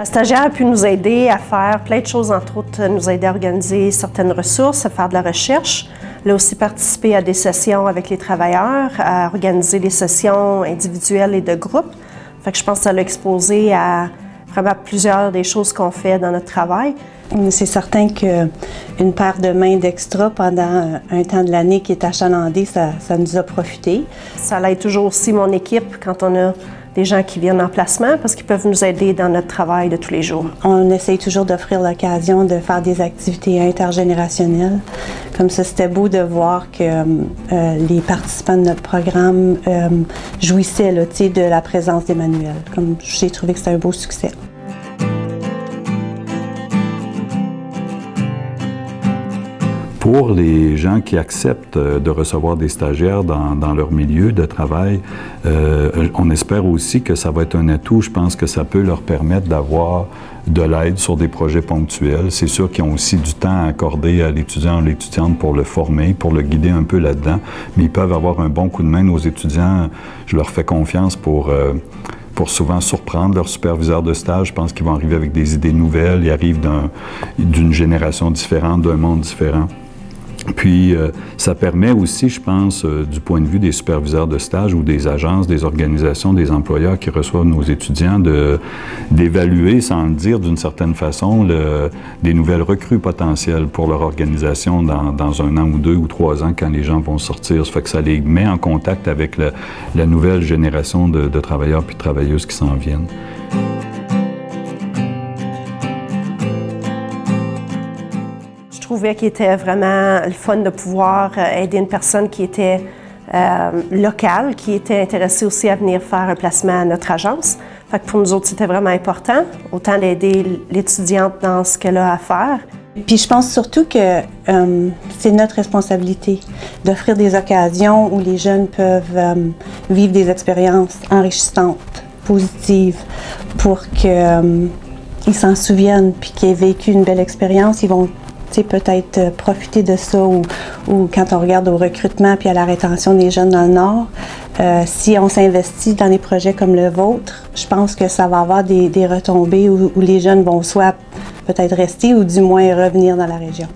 stagiaire a pu nous aider à faire plein de choses, entre autres nous aider à organiser certaines ressources, à faire de la recherche. Elle a aussi participé à des sessions avec les travailleurs, à organiser des sessions individuelles et de groupe. Fait que je pense que ça l'a exposé à vraiment plusieurs des choses qu'on fait dans notre travail. C'est certain qu'une paire de mains d'extra pendant un temps de l'année qui est achalandé, ça nous a profité. Ça aide toujours aussi mon équipe quand on a des gens qui viennent en placement parce qu'ils peuvent nous aider dans notre travail de tous les jours. On essaye toujours d'offrir l'occasion de faire des activités intergénérationnelles. Comme ça, c'était beau de voir que les participants de notre programme jouissaient là, de la présence d'Emmanuel. Comme j'ai trouvé que c'était un beau succès. Pour les gens qui acceptent de recevoir des stagiaires dans leur milieu de travail, on espère aussi que ça va être un atout. Je pense que ça peut leur permettre d'avoir de l'aide sur des projets ponctuels. C'est sûr qu'ils ont aussi du temps à accorder à l'étudiant ou l'étudiante pour le former, pour le guider un peu là-dedans, mais ils peuvent avoir un bon coup de main. Nos étudiants, je leur fais confiance pour souvent surprendre leur superviseur de stage. Je pense qu'ils vont arriver avec des idées nouvelles. Ils arrivent d'une génération différente, d'un monde différent. Puis, ça permet aussi, je pense, du point de vue des superviseurs de stage ou des agences, des organisations, des employeurs qui reçoivent nos étudiants, d'évaluer, sans le dire d'une certaine façon, des nouvelles recrues potentielles pour leur organisation dans 1 an ou 2 ou 3 ans quand les gens vont sortir. Ça fait que ça les met en contact avec la nouvelle génération de travailleurs puis de travailleuses qui s'en viennent. Je trouvais qu'il était vraiment le fun de pouvoir aider une personne qui était locale, qui était intéressée aussi à venir faire un placement à notre agence. Fait que pour nous autres, c'était vraiment important, autant d'aider l'étudiante dans ce qu'elle a à faire. Puis je pense surtout que c'est notre responsabilité d'offrir des occasions où les jeunes peuvent vivre des expériences enrichissantes, positives, pour qu'ils s'en souviennent puis qu'ils aient vécu une belle expérience. Ils vont peut-être profiter de ça ou quand on regarde au recrutement puis à la rétention des jeunes dans le Nord, si on s'investit dans des projets comme le vôtre, je pense que ça va avoir des retombées où les jeunes vont soit peut-être rester ou du moins revenir dans la région.